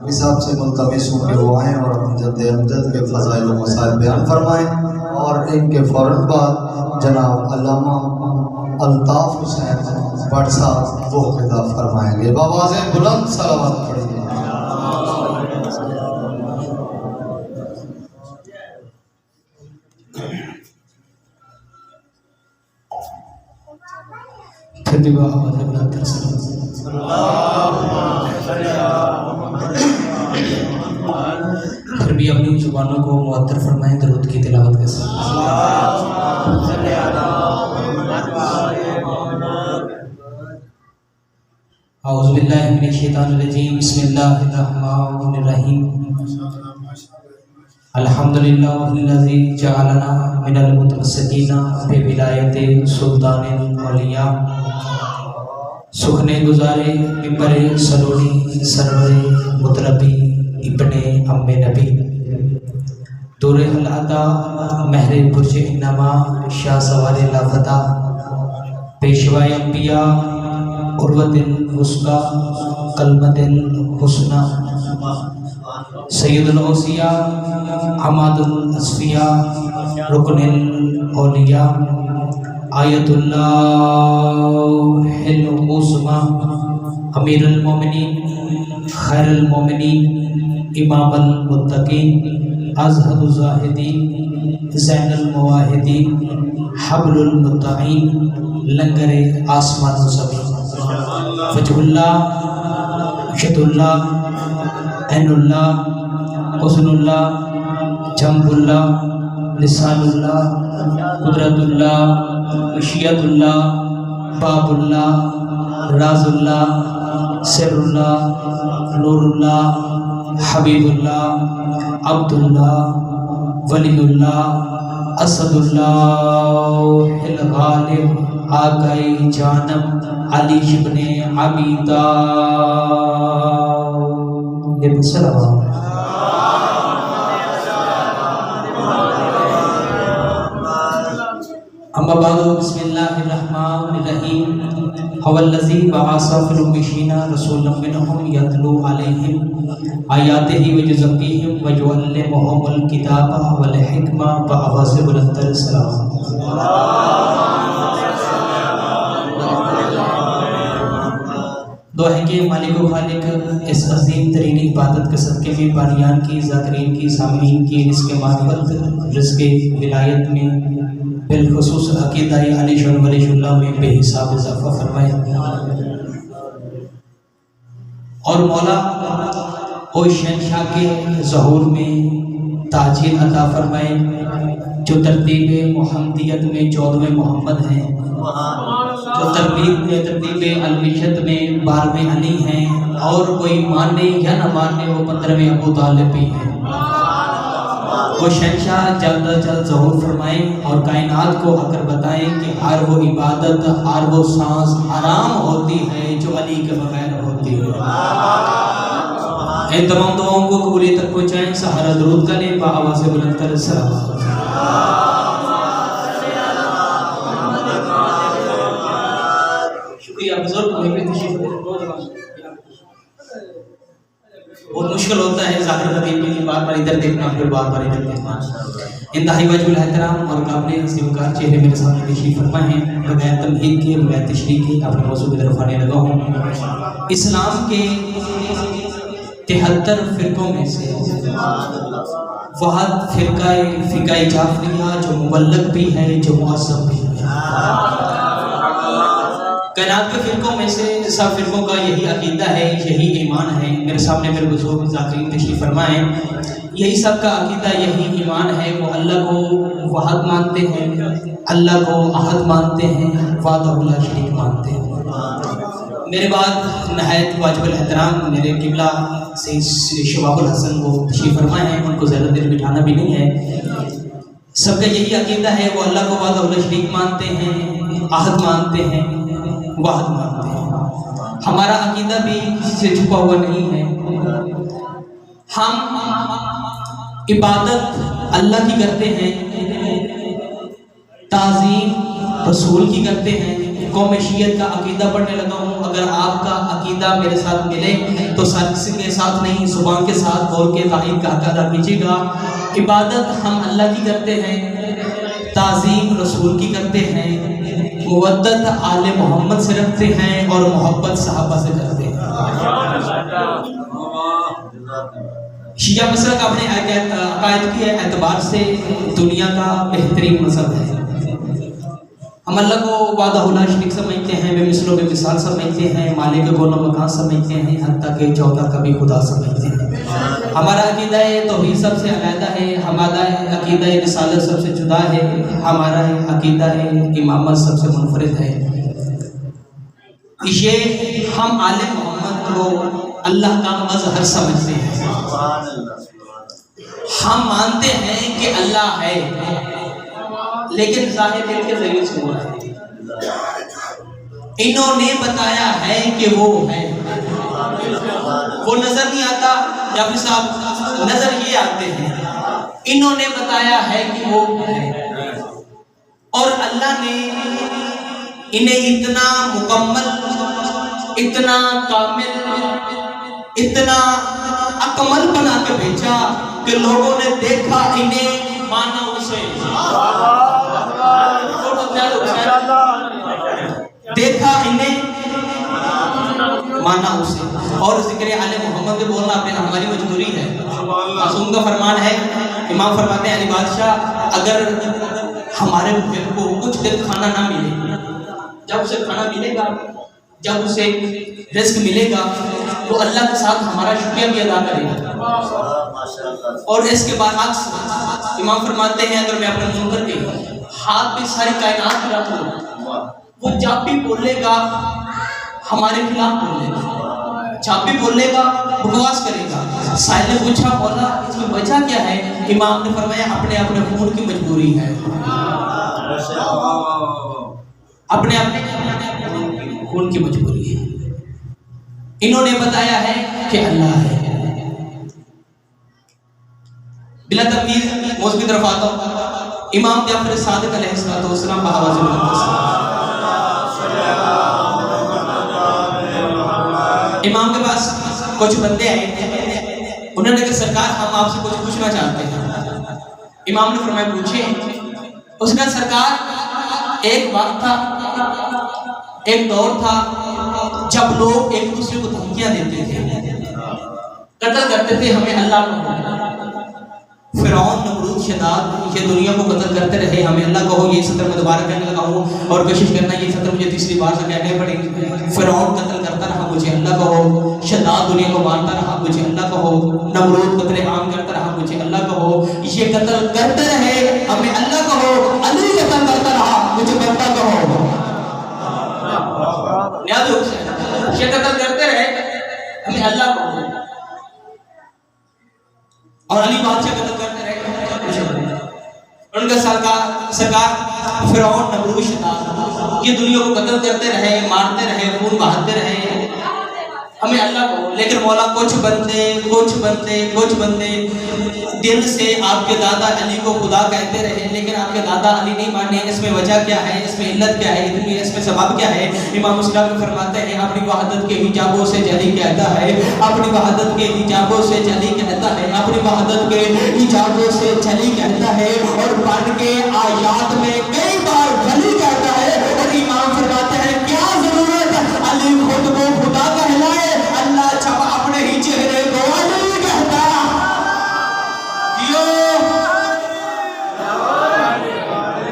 حساب سے ملتمس ہوں کہ وہ آئیں اور اپنے جد امجد کے فضائل و مسائل بیان فرمائیں، اور ان کے فوراً بعد جناب علامہ الطاف حسین بٹ صاحب وہ خطاب فرمائیں گے۔ بآواز بلند صلوات پڑھیے۔ پھر بھی آواز بلند تر سے پھر بھی اپنی زبانوں کو معطر فرمائیں درود کی تلاوت کے ساتھ۔ اعوذ باللہ من الشیطان الرجیم، بسم اللہ الرحمن الرحیم۔ الحمدللہ الذی جعلنا من المتمسکین بولایت سلطان الاولیاء۔ سکھنے گزارے ممبر سلوڑی سرور مطربی ابن ام نبی، دور العطا مہر برج انما شاہ سوار لافتہ، پیشوائے انبیاء عروۃ الوثقیٰ کلمۃ الحسنیٰ، سید الاوصیاء عماد الاصفیاء رکن الاولیاء، آیت اللہ العظمیٰ، امیر المومنین خیر المومنین امام المتقین ازہد الزاہدین زین المواحدین حبل المطاعین لنگر آسمان و زمین، وجہ اللہ شد اللہ عین اللہ حسن اللہ جنب اللہ لسان اللہ قدرت اللہ مشیت اللہ باب اللہ راز اللہ سر اللہ نور اللہ حبیب اللہ عبد اللہ ولی اللہ اسد اللہ الغالب آقائی جانم علی ابن ابی طالب صلوات۔ اما بعد، بسم اللہ الرحمن الرحیم۔ هو الذی بعث فی الأمین رسولا منهم یتلو علیہم آیاتہ ویزکیہم ویعلمہم الکتاب والحکمہ بآواز بلند تر سلام۔ دعا ہے کہ مالک و خالق اس عظیم ترین عبادت کے صدقے میں بانیان کی، ذاکرین کی، سامعین کی رزق معرفت، رزق ولایت میں بالخصوص عقیدہ علی شان ولی اللہ میں بے حساب اضافہ فرمائے، اور مولا او شہنشاہ کے ظہور میں تاجیل عطا فرمائے، جو ترتیب محمدیت میں 14ویں محمد ہیں، جو ترتیب الوشت میں 12ویں علی ہیں، اور کوئی ماننے یا نہ ماننے وہ 15ویں ابو طالب بھی ہیں۔ وہ شہنشاہ جلد از جلد ظہور فرمائیں اور کائنات کو آ کر بتائیں کہ ہر وہ عبادت، ہر وہ سانس حرام ہوتی ہے جو علی کے بغیر ہوتی ہے۔ ان تمام دعاؤں کو قبولیت تک پہنچائیں، سہارا درود کا لیں بآواز بلند تر سلام۔ شکریہ بزرگ، بہت مشکل ہوتا ہے ظاہر خطیب کے لیے بار بار ادھر دیکھنا پھر بار بار ادھر دیکھنا۔ انتہائی واجب الاحترام اور قابل حسین وقار چہرے میرے سامنے تشریف فرما ہیں، بغیر تمہید کے بغیر تشریح کے اپنے موضوع کی طرف آنے لگا ہوں۔ اسلام کے 73 فرقوں میں سے واحد فقہ جعفریہ جو مبلغ بھی ہے، جو معظم بھی ہے۔ کائنات کے فرقوں میں سے سب فرقوں کا یہی عقیدہ ہے، یہی ایمان ہے۔ میرے سامنے میرے بزرگ ذاکرین تشریف فرمائیں، یہی سب کا عقیدہ، یہی ایمان ہے۔ وہ اللہ کو واحد مانتے ہیں، اللہ کو احد مانتے ہیں، وحدہ لا شریک مانتے ہیں۔ میرے بعد نہایت واجب الاحترام میرے قبلہ سید شباب الحسن وہ تشریف فرمائے ہیں، ان کو زیادہ دیر بٹھانا بھی نہیں ہے۔ سب کا یہی عقیدہ ہے، وہ اللہ کو وحدہ لا شریک مانتے ہیں، احد مانتے ہیں، واحد مانتے ہیں۔ ہمارا عقیدہ بھی کسی سے چھپا ہوا نہیں ہے۔ ہم عبادت اللہ کی کرتے ہیں، تعظیم رسول کی کرتے ہیں، قوم شیعت کا عقیدہ پڑھنے لگا ہوں. اگر آپ کا عقیدہ میرے ساتھ ملے تو سر کے ساتھ نہیں زبان کے ساتھ بول کے توحید کا حق ادا کیجیے گا. عبادت ہم اللہ کی کرتے ہیں, تعظیم رسول کی کرتے ہیں, مودت آل محمد سے رکھتے ہیں اور محبت صحابہ سے کرتے ہیں. شیعہ مسلک اپنے عقائد کے اعتبار سے دنیا کا بہترین مذہب ہے. ہم اللہ کو وحدہ لا شریک سمجھتے ہیں, بے مثل و بے مثال سمجھتے ہیں, مالک گون و مکان سمجھتے ہیں, حتیٰ کہ چوتھا کبھی خدا سمجھتے ہیں. ہمارا عقیدہ توحید سب سے علیحدہ ہے, ہمارا عقیدہ رسالت سب سے جدا ہے, ہمارا عقیدہ امامت سب سے منفرد ہے. یہ ہم آل محمد کو اللہ کا مظہر سمجھتے ہیں. ہم مانتے ہیں کہ اللہ ہے, لیکن ظاہر دل کے ذریعے سے ہوا ہے. انہوں نے بتایا ہے کہ وہ ہے, وہ نظر نہیں آتا. جب صاحب نظر یہ آتے ہیں, انہوں نے بتایا ہے کہ وہ ہے, اور اللہ نے انہیں اتنا مکمل, اتنا کامل, اتنا اکمل بنا کے بھیجا کہ لوگوں نے دیکھا انہیں, مانا اسے, دیکھا انہیں, مانا اسے. اور ذکر آل محمد بولنا اپنے ہماری مجبوری ہے. معصوم کا فرمان ہے, امام فرماتے ہیں علی بادشاہ, اگر ہمارے محب کو کچھ دن کھانا نہ ملے, جب اسے کھانا ملے گا, جب اسے رزق ملے گا, وہ اللہ کے ساتھ ہمارا شکریہ بھی ادا کرے گا. اور اس کے برعکس امام فرماتے ہیں, اگر میں اپنے منکر کے ہاتھ پہ ساری کائنات میں رکھ لوں, وہ جب بھی بولے گا ہمارے خلاف بولے گا, جب بھی بولے گا بکواس کرے گا. سائل نے پوچھا مولا اس میں وجہ کیا ہے؟ امام نے فرمایا اپنے اپنے خون کی مجبوری ہے, اپنے اپنے خون کی مجبوری ہے. انہوں نے بتایا ہے کہ اللہ ہے. بلا تمہید موضوع کی طرف آتا ہوں. امام جعفر صادق علیہ السلام بآواز بلند, امام کے پاس کچھ بندے آئے, انہوں نے کہا سرکار ہم آپ سے کچھ پوچھنا چاہتے ہیں. امام نے فرمایا پوچھیں. اس نے سرکار ایک وقت تھا, ایک دور تھا جب لوگ ایک دوسرے کو دھمکیاں دیتے تھے, قتل کرتے تھے ہمیں اللہ کو. فرعون, نمرود, شداد یہ دنیا کو قتل کرتے رہے, ہمیں اللہ کہو. یہ سطر میں دوبارہ کہنے لگا ہوں اور کوشش کرنا یہ سطر مجھے تیسری بار سے کہنے پڑے گی. فرعون قتل کرتا رہا, مجھے اللہ کہو. شداد دنیا کو مارتا رہا, مجھے اللہ کہو. نمرود قتل عام کرتا رہا, مجھے اللہ کہو. یہ قتل کرتے رہے, ہمیں اللہ کہو. علی قتل کرتا رہا, مجھے بندہ کہو. یہ قتل کرتے رہے, ہمیں اللہ کہو. اور علی بادشاہ قتل کرتے رہے. ان کا سرکار فرعون, نمرود, شداد یہ دنیا کو قتل کرتے رہے, مارتے رہے, خون بہاتے رہے, ہمیں اللہ کو. لیکن مولا کچھ بندے دل سے آپ کے دادا علی کو خدا کہتے رہے, لیکن آپ کے دادا علی نہیں مانے. اس میں وجہ کیا ہے, اس میں علت کیا ہے, اس میں سبب کیا ہے؟ امام مسلم فرماتے ہیں اپنی وحدت کے حجابوں سے جلی کہتا ہے, اپنی وحدت کے حجابوں سے جلی کہتا ہے, اپنی وحدت کے حجابوں سے جلی کہتا ہے, اور پڑھ کے آیات میں کئی بار جلی کہتا ہے. اور امام فرماتے ہیں کیا ضرورت علی خود کو خدا کہلائے, اللہ چھپا اپنے ہی چہرے کو علی کہتا.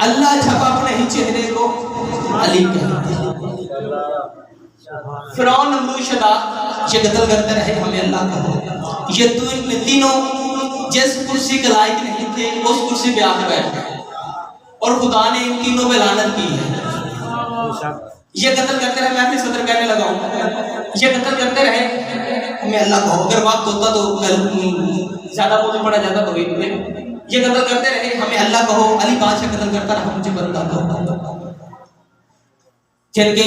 اللہ چھپا اپنے ہی چہرے کو علی کہتا. فرعون, نمرود, شداد یہ قتل کرتے رہے, ہمیں اللہ کہو. یہ تینوں جس کرسی کے لائق نہیں تھے اس کرسی پہ آ کے بیٹھ گئے, اور خدا نے ان تینوں پہ لعنت کی ہے. یہ قتل کرتے رہے, میں اپنی صدر کہنے لگا ہوں, یہ قتل کرتے رہے, ہمیں اللہ کہو. اگر وقت ہوتا تو زیادہ موضوع پڑا جاتا تو یہ قتل کرتے رہے, ہمیں اللہ کہو. علی بادشاہ قتل کرتا رہا, مجھے بندہ کہو. جن کے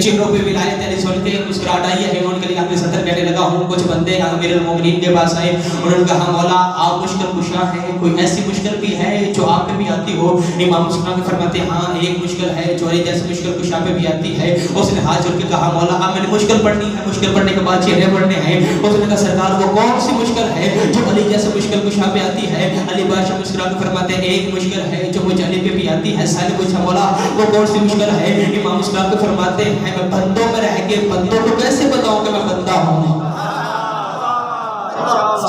چہروں پہ ولایت علی سن کے مسکراہٹ آئی ہے، ان کے لیے اپنے صدر کہنے لگا ہوں کچھ بندے امیر المومنین کے پاس آئے، انہوں نے کہا مولا آپ مشکل کشا ہیں، کوئی ایسی مشکل بھی ہے جو آپ پہ بھی آتی ہو؟ امام مسلم فرماتے ہیں ہاں ایک مشکل ہے جو علی جیسے مشکل کشا پہ بھی آتی ہے۔ اس نے ہاتھ جوڑ کے کہا مولا اب میں نے مشکل پڑھنی ہے، مشکل پڑھنے کے بعد چہرے پڑھنے ہیں۔ اس نے کہا سرکار وہ کون سی مشکل ہے جو علی جیسے مشکل کشا پہ آتی ہے؟ علی بادشاہ مسکرا کے فرماتے ہیں ایک مشکل ہے جو مجھے علی پہ بھی آتی ہے۔ سائل پوچھا مولا وہ کون سی مشکل ہے؟ امام مسلم کے فرماتے ہیں میں بندوں میں رہ کے بندوں کو کیسے بتاؤں کہ میں بندہ ہوں؟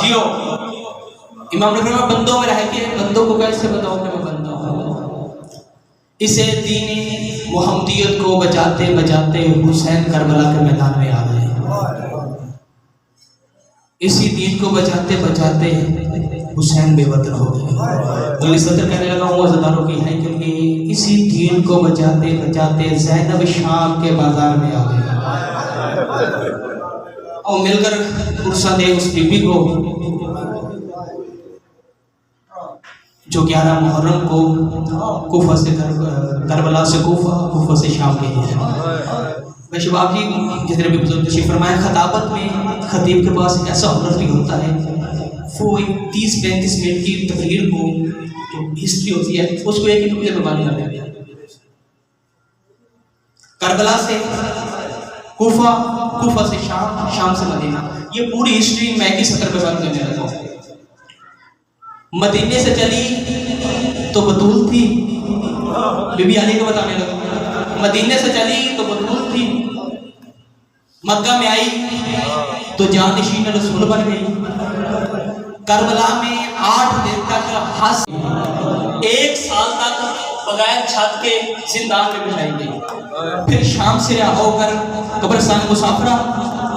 جیو امام نے فرمایا بندوں میں رہ کے بندوں کو کیسے بتاؤں کہ میں بندہ ہوں؟ اسے دین محمدیت کو بچاتے بچاتے حسین کربلا کے میدان میں آ گئے، اسی دین کو بچاتے بچاتے حسین بے وطن ہو گئے۔ علی صدر کہنے لگا ہوں عزاداروں کی ہے کیونکہ اسی دین کو بچاتے بچاتے زینب شام کے بازار میں آ گئی اور مل کر عرصہ دے اس بی بی کو جو 11 محرم کو کوفہ سے کربلا سے کوفہ سے شام کے لیے شباب جی جتنے بھی بزرگ تشریف فرمائے خطابت میں خطیب کے پاس ایک ایسا ہنر بھی ہوتا ہے وہ 30-35 منٹ کی تقریر کو جو ہسٹری ہوتی ہے اس کو ایک ہی نقطے پہ بیان کر دیتے ہیں۔ کربلا سے کوفہ، کوفہ سے شام، شام سے مدینہ، یہ پوری ہسٹری میں ایک ہی سطر پہ بیان کرنے لگا ہوں۔ مدینے سے چلی تو بطول تھی، بی بی علی کو بتانے لگا، مدینے سے چلی تو بطول تھی، مکہ میں آئی تو جانشین رسول بن گئی، کربلا میں 8 دن تک 1 سال تک بغیر چھت کے زندان میں بٹھائی گئی، پھر شام سے رہا ہو کر قبرستان مسافرہ،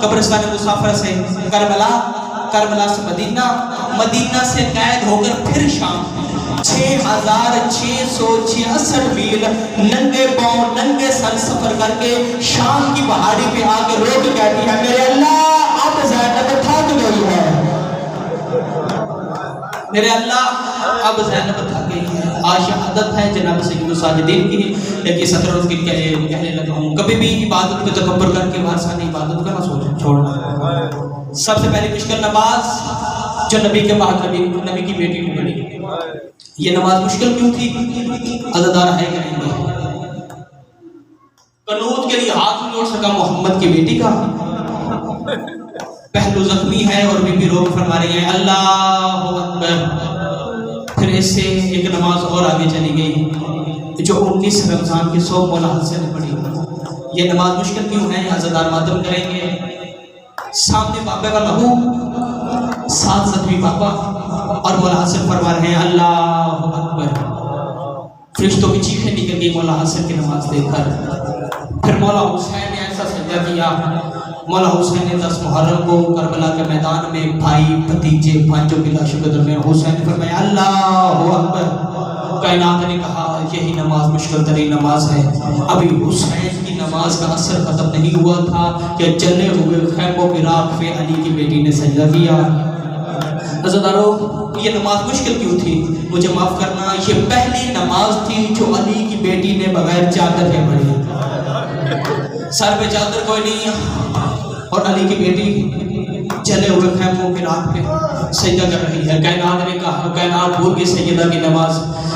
قبرستان مسافرہ سے کربلا، کربلا سے مدینہ، مدینہ سے قید ہو کر پھر شام، 6666 میل ننگے پاؤں ننگے سر سفر کر کے شام کی پہاڑی پہ آ کے رو کے کہتی ہے میرے اللہ اب زینب تھک گئی ہے، میرے اللہ اب زینب تھک گئی ہے۔ آج شہادت ہے جناب سید الساجدین کی، لیکن صدر اس کی کہنے لگا ہوں کبھی بھی عبادت کو تکبر کر کے وارثانہ عبادت کا نہ چھوڑنا۔ سب سے پہلی مشکل نماز جو نبی کے بعد نبی کی بیٹی کو پڑھی، یہ نماز مشکل کیوں تھی؟ عزادار ہے کہ نہیں؟ قنوت کے لیے ہاتھ نہیں اٹھ سکا محمد کی بیٹی کا، پہلو زخمی ہے اور بی بی رو فرما رہی ہے اللہ اکبر۔ پھر اس سے ایک نماز اور آگے چلی گئی جو 19 رمضان کی 100 مولا حسین نے پڑھی۔ یہ نماز مشکل کیوں ہے؟ عزادار ماتم کریں گے، سامنے بابا کا لہو، ساتھ زخمی بابا اور مولا حسن فرما رہے ہیں اللہ اکبر۔ فرشتوں کی چیخیں نکل گئی مولا حسن کی نماز دیکھ کر۔ پھر مولا حسین نے ایسا سجدہ کیا، مولا حسین نے 10 محرم کو کربلا کے میدان میں بھائی بھتیجے بھانجوں کی لاشوں کے درمیان حسین نے فرمایا اللہ اکبر۔ کائنات نے کہا یہی نماز مشکل ترین نماز ہے۔ ابھی حسین کی نماز کا اثر ختم نہیں ہوا تھا کہ جلے ہوئے خیموں کی راکھ پہ علی کی بیٹی نے سجدہ کیا۔ عزادارو یہ نماز مشکل کیوں تھی؟ مجھے معاف کرنا، یہ پہلی نماز تھی جو علی کی بیٹی نے بغیر چادر کے پڑھی، سر پہ چادر کوئی نہیں اور علی کی بیٹی جلے ہوئے خیموں کی راکھ پہ سجدہ کر رہی ہے۔ کائنات نے کہا، کائنات بھول گئی سیدہ کی نماز،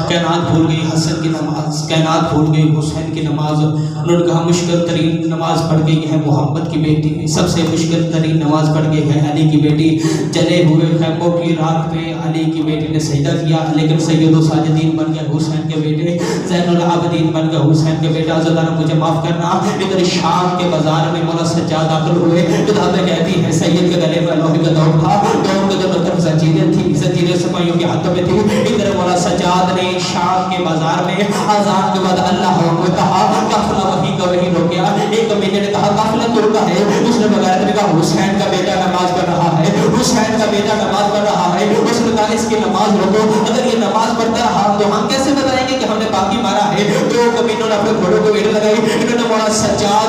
کائنات بھول گئی حسن کی نماز، کائنات بھول گئی حسین کی نماز۔ انہوں نے کہا مشکل ترین نماز پڑھ گئی ہے محمد کی بیٹی، سب سے مشکل ترین نماز پڑھ گئی ہے علی کی بیٹی۔ جلے ہوئے خیموں کی راکھ پہ علی کی بیٹی نے سجدہ کیا، لیکن سید الساجدین بن گئے حسین کے بیٹے، زین العابدین بن گئے حسین کے بیٹا۔ عزادارو مجھے معاف کرنا، ادھر شام کے بازار میں مولا سجاد داخل ہوئے، کتابیں کہتی ہیں سید کے گلے میں لوہے کا دور تھا، دور کے دونوں طرف زنجیریں تھیں، زنجیریں سپاہیوں کے ہاتھوں میں تھی۔ ادھر مولا سجاد نے شام کے بازار میں اذان کے بعد اللہ اکبر کہا، قافلہ وہیں کا وہیں رک گیا۔ ایک کمینے نے کہا قافلہ کیوں رکا ہے؟ اس نے بغیر نے کہا حسین کا بیٹا نماز پڑھ رہا ہے، حسین کا بیٹا نماز پڑھ رہا ہے۔ اس نے کہا اس کی نماز روکو، اگر یہ نماز پڑھتا رہا تو ہم کیسے بتائیں گے کہ ہم نے باقی مارا ہے؟ تو کمینوں نے اپنے گھوڑوں کو ویڑ لگائی، انہوں نے مولا سجاد